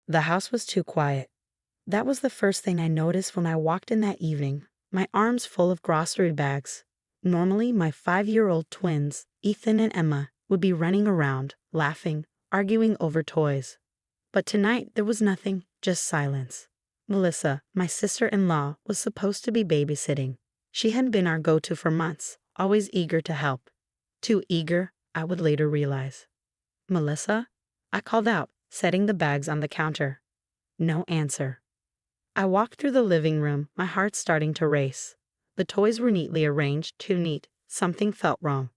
The house was too quiet. That was the first thing I noticed when I walked in that evening, my arms full of grocery bags. Normally, my 5-year-old twins, Ethan and Emma, would be running around, laughing, arguing over toys. But tonight there was nothing, just silence. Melissa, my sister-in-law, was supposed to be babysitting. She had been our go-to for months, always eager to help. Too eager, I would later realize. "Melissa?" I called out, setting the bags on the counter. No answer. I walked through the living room, my heart starting to race. The toys were neatly arranged, too neat. Something felt wrong.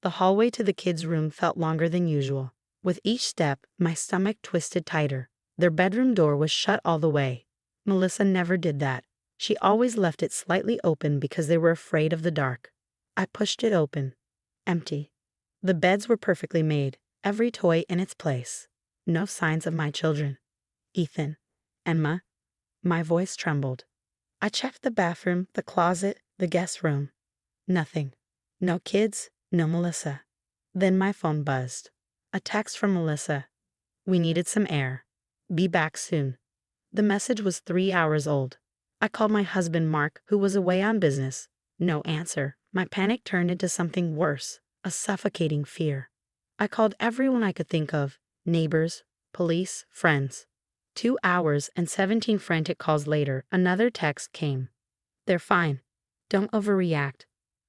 The hallway to the kids' room felt longer than usual. With each step, my stomach twisted tighter. Their bedroom door was shut all the way. Melissa never did that. She always left it slightly open because they were afraid of the dark. I pushed it open. Empty. The beds were perfectly made, every toy in its place. No signs of my children. Ethan. Emma. My voice trembled. I checked the bathroom, the closet, the guest room. Nothing. No kids, no Melissa. Then my phone buzzed. A text from Melissa. "We needed some air. Be back soon." The message was 3 hours old. I called my husband Mark, who was away on business. No answer. My panic turned into something worse, a suffocating fear. I called everyone I could think of, neighbors, police, friends. 2 hours and 17 frantic calls later, another text came. "They're fine. Don't overreact."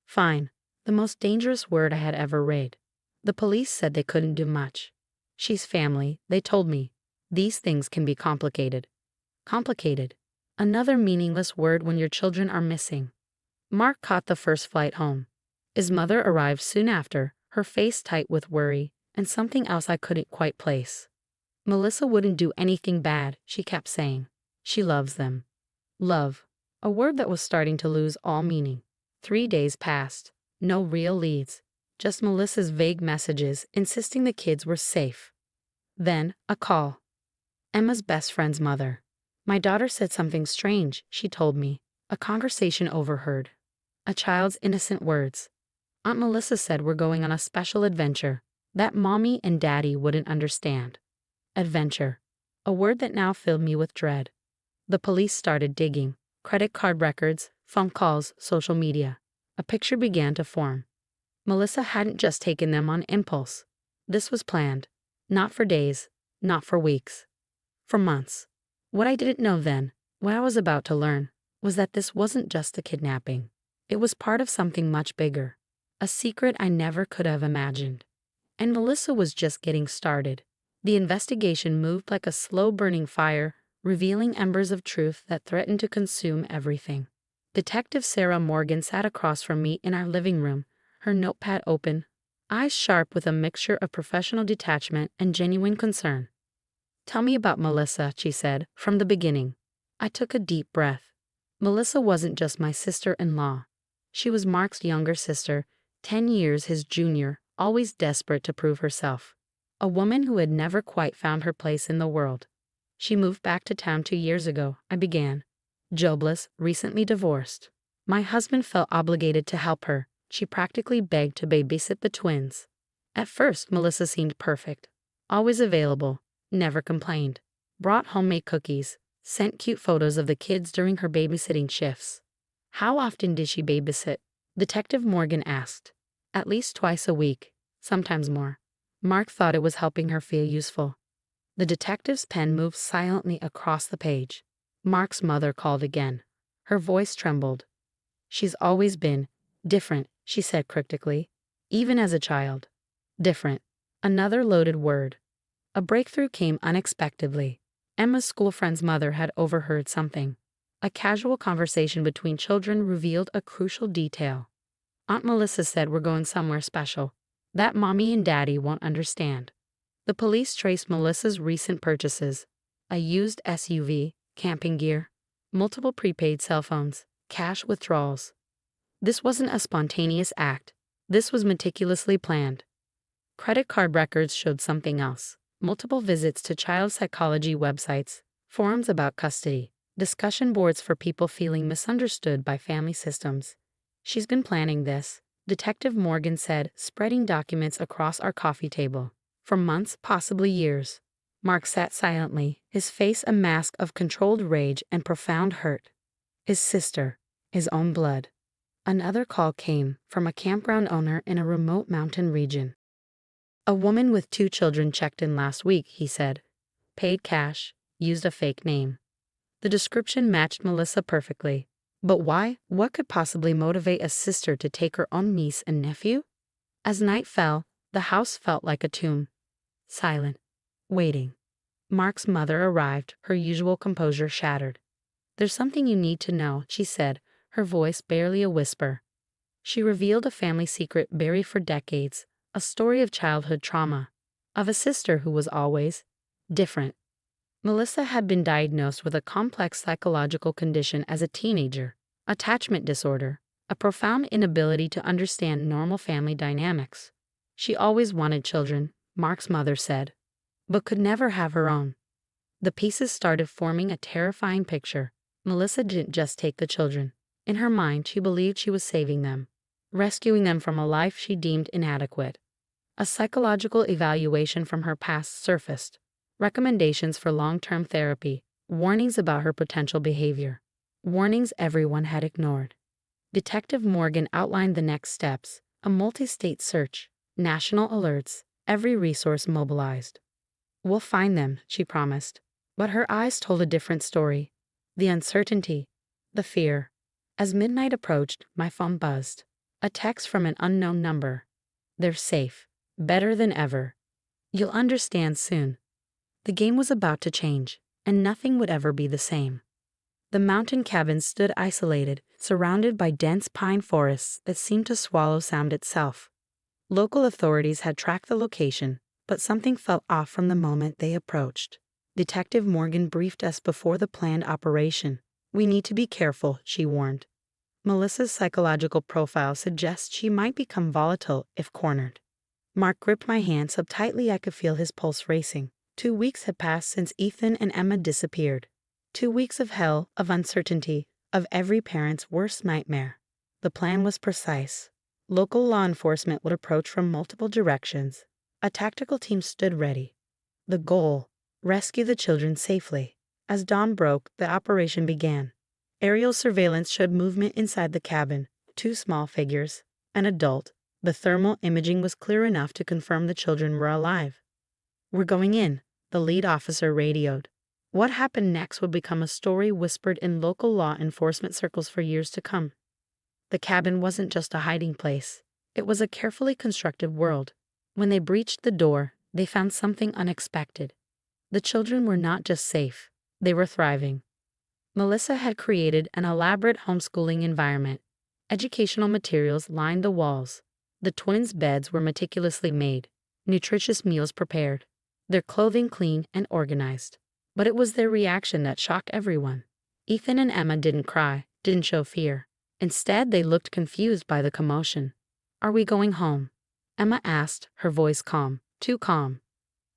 Fine. The most dangerous word I had ever read. The police said they couldn't do much. She's family, they told me. These things can be complicated. Complicated. Another meaningless word when your children are missing. Mark caught the first flight home. His mother arrived soon after, her face tight with worry, and something else I couldn't quite place. Melissa wouldn't do anything bad, she kept saying. She loves them. Love. A word that was starting to lose all meaning. 3 days passed. No real leads. Just Melissa's vague messages insisting the kids were safe. Then, a call. Emma's best friend's mother. "My daughter said something strange," she told me. A conversation overheard. A child's innocent words. "Aunt Melissa said we're going on a special adventure that Mommy and Daddy wouldn't understand." Adventure. A word that now filled me with dread. The police started digging. Credit card records, phone calls, social media. A picture began to form. Melissa hadn't just taken them on impulse. This was planned. Not for days, not for weeks. For months. What I didn't know then, what I was about to learn, was that this wasn't just a kidnapping. It was part of something much bigger. A secret I never could have imagined. And Melissa was just getting started. The investigation moved like a slow-burning fire, revealing embers of truth that threatened to consume everything. Detective Sarah Morgan sat across from me in our living room, her notepad open, eyes sharp with a mixture of professional detachment and genuine concern. "Tell me about Melissa," she said, "from the beginning." I took a deep breath. Melissa wasn't just my sister-in-law. She was Mark's younger sister, 10 years his junior, always desperate to prove herself. A woman who had never quite found her place in the world. She moved back to town 2 years ago, I began. Jobless, recently divorced. My husband felt obligated to help her. She practically begged to babysit the twins. At first, Melissa seemed perfect. Always available, never complained. Brought homemade cookies, sent cute photos of the kids during her babysitting shifts. How often did she babysit? Detective Morgan asked. At least twice a week, sometimes more. Mark thought it was helping her feel useful. The detective's pen moved silently across the page. Mark's mother called again. Her voice trembled. "She's always been different," she said cryptically. "Even as a child. Different." Another loaded word. A breakthrough came unexpectedly. Emma's school friend's mother had overheard something. A casual conversation between children revealed a crucial detail. "Aunt Melissa said we're going somewhere special. That Mommy and Daddy won't understand." The police traced Melissa's recent purchases. A used SUV, camping gear, multiple prepaid cell phones, cash withdrawals. This wasn't a spontaneous act. This was meticulously planned. Credit card records showed something else. Multiple visits to child psychology websites, forums about custody, discussion boards for people feeling misunderstood by family systems. "She's been planning this," Detective Morgan said, spreading documents across our coffee table. "For months, possibly years. Mark sat silently, his face a mask of controlled rage and profound hurt. His sister, his own blood. Another call came from a campground owner in a remote mountain region. A woman with 2 children checked in last week, he said. Paid cash, used a fake name. The description matched Melissa perfectly. But why? What could possibly motivate a sister to take her own niece and nephew? As night fell, the house felt like a tomb. Silent. Waiting. Mark's mother arrived, her usual composure shattered. There's something you need to know, she said, her voice barely a whisper. She revealed a family secret buried for decades, a story of childhood trauma, of a sister who was always different. Melissa had been diagnosed with a complex psychological condition as a teenager, attachment disorder, a profound inability to understand normal family dynamics. She always wanted children, Mark's mother said, but could never have her own. The pieces started forming a terrifying picture. Melissa didn't just take the children. In her mind, she believed she was saving them, rescuing them from a life she deemed inadequate. A psychological evaluation from her past surfaced. Recommendations for long-term therapy, warnings about her potential behavior, warnings everyone had ignored. Detective Morgan outlined the next steps, a multi-state search, national alerts, every resource mobilized. We'll find them, she promised. But her eyes told a different story. The uncertainty, the fear. As midnight approached, my phone buzzed. A text from an unknown number. They're safe. Better than ever. You'll understand soon. The game was about to change, and nothing would ever be the same. The mountain cabin stood isolated, surrounded by dense pine forests that seemed to swallow sound itself. Local authorities had tracked the location, but something felt off from the moment they approached. Detective Morgan briefed us before the planned operation. We need to be careful, she warned. Melissa's psychological profile suggests she might become volatile if cornered. Mark gripped my hand so tightly I could feel his pulse racing. 2 weeks had passed since Ethan and Emma disappeared. 2 weeks of hell, of uncertainty, of every parent's worst nightmare. The plan was precise. Local law enforcement would approach from multiple directions. A tactical team stood ready. The goal: rescue the children safely. As dawn broke, the operation began. Aerial surveillance showed movement inside the cabin, 2 small figures, an adult. The thermal imaging was clear enough to confirm the children were alive. We're going in, the lead officer radioed. What happened next would become a story whispered in local law enforcement circles for years to come. The cabin wasn't just a hiding place. It was a carefully constructed world. When they breached the door, they found something unexpected. The children were not just safe, they were thriving. Melissa had created an elaborate homeschooling environment. Educational materials lined the walls. The twins' beds were meticulously made, nutritious meals prepared, their clothing clean and organized. But it was their reaction that shocked everyone. Ethan and Emma didn't cry, didn't show fear. Instead, they looked confused by the commotion. Are we going home? Emma asked, her voice calm, too calm.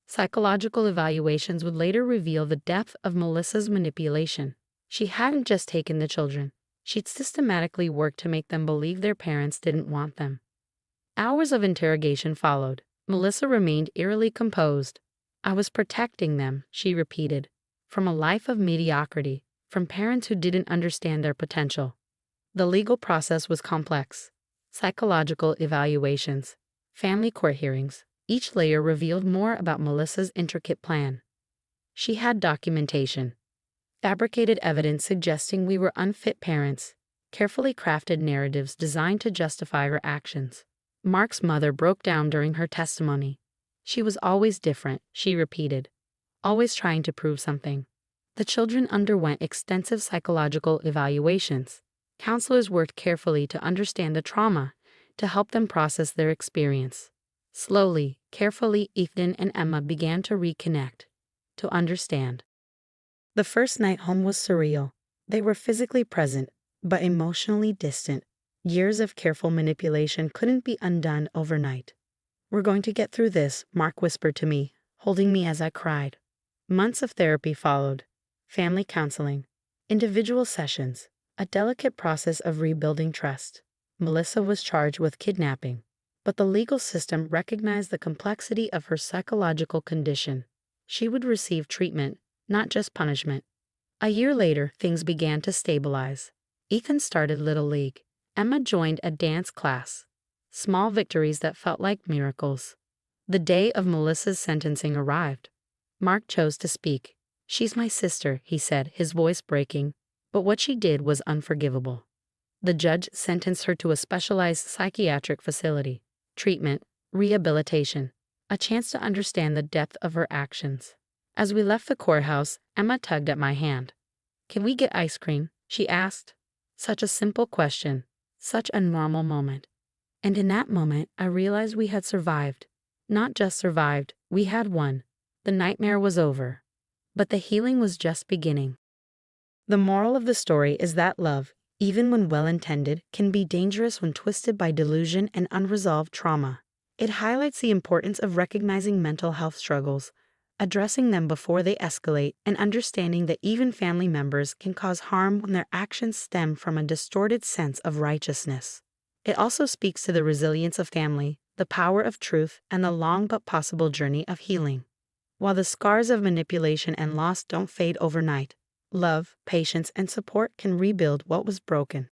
Psychological evaluations would later reveal the depth of Melissa's manipulation. She hadn't just taken the children. She'd systematically worked to make them believe their parents didn't want them. Hours of interrogation followed. Melissa remained eerily composed. I was protecting them, she repeated, from a life of mediocrity, from parents who didn't understand their potential. The legal process was complex. Psychological evaluations, family court hearings, each layer revealed more about Melissa's intricate plan. She had documentation, fabricated evidence suggesting we were unfit parents, carefully crafted narratives designed to justify her actions. Mark's mother broke down during her testimony. She was always different, she repeated, always trying to prove something. The children underwent extensive psychological evaluations. Counselors worked carefully to understand the trauma, to help them process their experience. Slowly, carefully, Ethan and Emma began to reconnect, to understand. The first night home was surreal. They were physically present, but emotionally distant. Years of careful manipulation couldn't be undone overnight. We're going to get through this, Mark whispered to me, holding me as I cried. Months of therapy followed. Family counseling, individual sessions, a delicate process of rebuilding trust. Melissa was charged with kidnapping, but the legal system recognized the complexity of her psychological condition. She would receive treatment, not just punishment. A year later, things began to stabilize. Ethan started Little League. Emma joined a dance class. Small victories that felt like miracles. The day of Melissa's sentencing arrived. Mark chose to speak. "She's my sister," he said, his voice breaking. But what she did was unforgivable. The judge sentenced her to a specialized psychiatric facility. Treatment, rehabilitation, a chance to understand the depth of her actions. As we left the courthouse, Emma tugged at my hand. "Can we get ice cream?" she asked. Such a simple question, such a normal moment. And in that moment, I realized we had survived. Not just survived, we had won. The nightmare was over. But the healing was just beginning. The moral of the story is that love, even when well-intended, can be dangerous when twisted by delusion and unresolved trauma. It highlights the importance of recognizing mental health struggles, addressing them before they escalate, and understanding that even family members can cause harm when their actions stem from a distorted sense of righteousness. It also speaks to the resilience of family, the power of truth, and the long but possible journey of healing. While the scars of manipulation and loss don't fade overnight, love, patience, and support can rebuild what was broken.